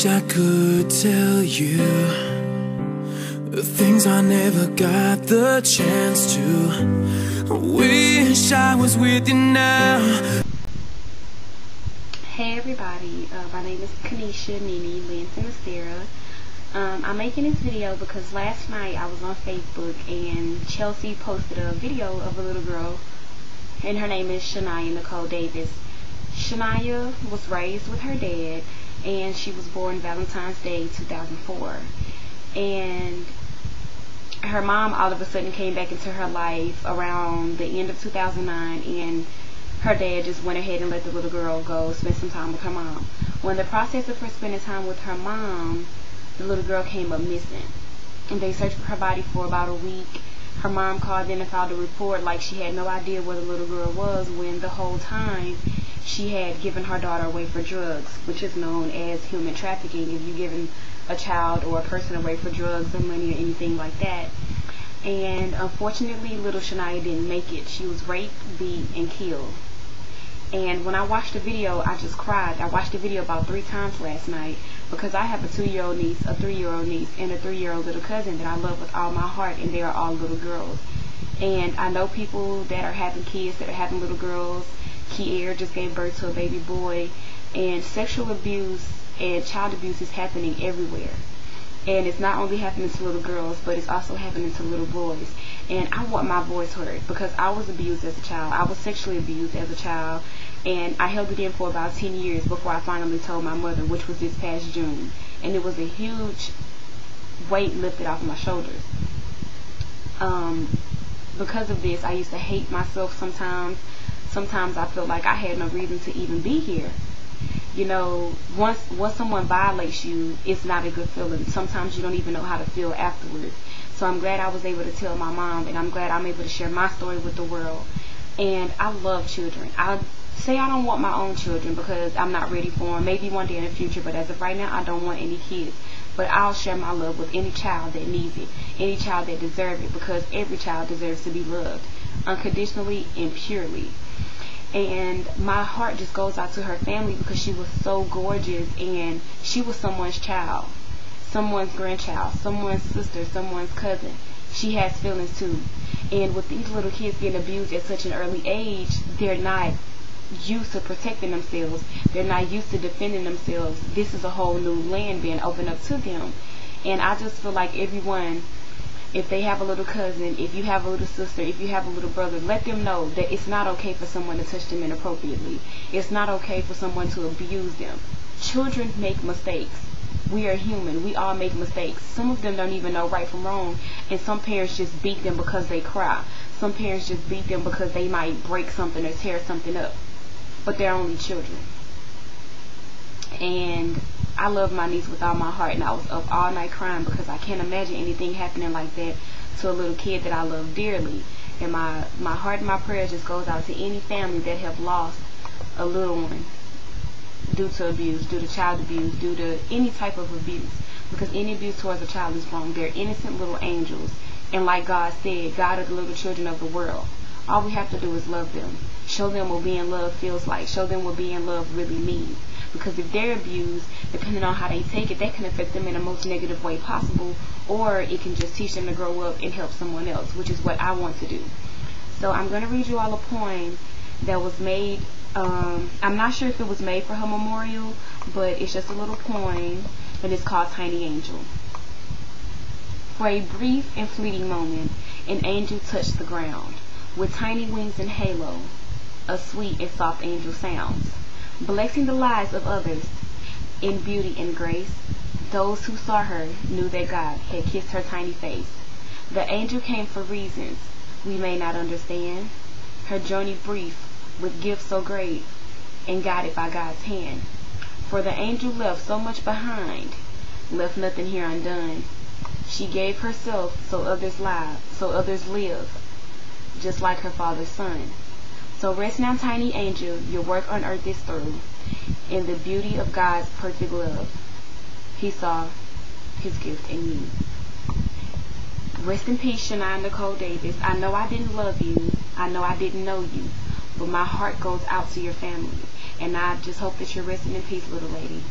wish I could tell you the things I never got the chance to. Wish I was with you now. Hey everybody, my name is Shaniya Nicols. I'm making this video because last night I was on Facebook and Chelsea posted a video of a little girl, and her name is Shaniya Nicols Davis. Shaniya was raised with her dad, and she was born Valentine's Day 2004. And her mom all of a sudden came back into her life around the end of 2009, and her dad just went ahead and let the little girl go spend some time with her mom. Well, in the process of her spending time with her mom, the little girl came up missing, and they searched for her body for about a week. Her mom called in and filed a report like she had no idea where the little girl was, when the whole time she had given her daughter away for drugs, which is known as human trafficking if you're giving a child or a person away for drugs or money or anything like that. And unfortunately, little Shaniya didn't make it. She was raped, beat, and killed. And when I watched the video, I just cried. I watched the video about 3 times last night because I have a 2-year-old niece, a 3-year-old niece, and a 3-year-old little cousin that I love with all my heart, and they are all little girls. And I know people that are having kids, that are having little girls. Kier just gave birth to a baby boy, and sexual abuse and child abuse is happening everywhere. And it's not only happening to little girls, but it's also happening to little boys. And I want my voice heard because I was abused as a child. I was sexually abused as a child, and I held it in for about 10 years before I finally told my mother, which was this past June. And it was a huge weight lifted off my shoulders. Because of this, I used to hate myself sometimes. Sometimes I felt like I had no reason to even be here. You know, once someone violates you, it's not a good feeling. Sometimes you don't even know how to feel afterwards. So I'm glad I was able to tell my mom, and I'm glad I'm able to share my story with the world. And I love children. I say I don't want my own children because I'm not ready for them. Maybe one day in the future, but as of right now, I don't want any kids. But I'll share my love with any child that needs it, any child that deserves it, because every child deserves to be loved unconditionally and purely. And my heart just goes out to her family because she was so gorgeous, and she was someone's child, someone's grandchild, someone's sister, someone's cousin. She has feelings too. And with these little kids getting abused at such an early age, they're not used to protecting themselves. They're not used to defending themselves. This is a whole new land being opened up to them. And I just feel like everyone, if they have a little cousin, if you have a little sister, if you have a little brother, let them know that it's not okay for someone to touch them inappropriately. It's not okay for someone to abuse them. Children make mistakes. We are human. We all make mistakes. Some of them don't even know right from wrong, and some parents just beat them because they cry. Some parents just beat them because they might break something or tear something up. But they're only children. And I love my niece with all my heart, and I was up all night crying because I can't imagine anything happening like that to a little kid that I love dearly. And my heart and my prayers just goes out to any family that have lost a little one due to abuse, due to child abuse, due to any type of abuse. Because any abuse towards a child is wrong. They're innocent little angels. And like God said, God are the little children of the world. All we have to do is love them. Show them what being loved feels like. Show them what being loved really means. Because if they're abused, depending on how they take it, that can affect them in the most negative way possible, or it can just teach them to grow up and help someone else, which is what I want to do. So I'm going to read you all a poem that was made, I'm not sure if it was made for her memorial, but it's just a little poem, and it's called Tiny Angel. For a brief and fleeting moment, an angel touched the ground. With tiny wings and halo, a sweet and soft angel sounds, blessing the lives of others in beauty and grace. Those who saw her knew that God had kissed her tiny face. The angel came for reasons we may not understand, her journey brief with gifts so great and guided by God's hand. For the angel left so much behind, left nothing here undone. She gave herself so others live, just like her father's son. So rest now, tiny angel, your work on earth is through. In the beauty of God's perfect love, He saw His gift in you. Rest in peace, Shaniya Nicols Davis. I know I didn't love you. I know I didn't know you. But my heart goes out to your family. And I just hope that you're resting in peace, little lady.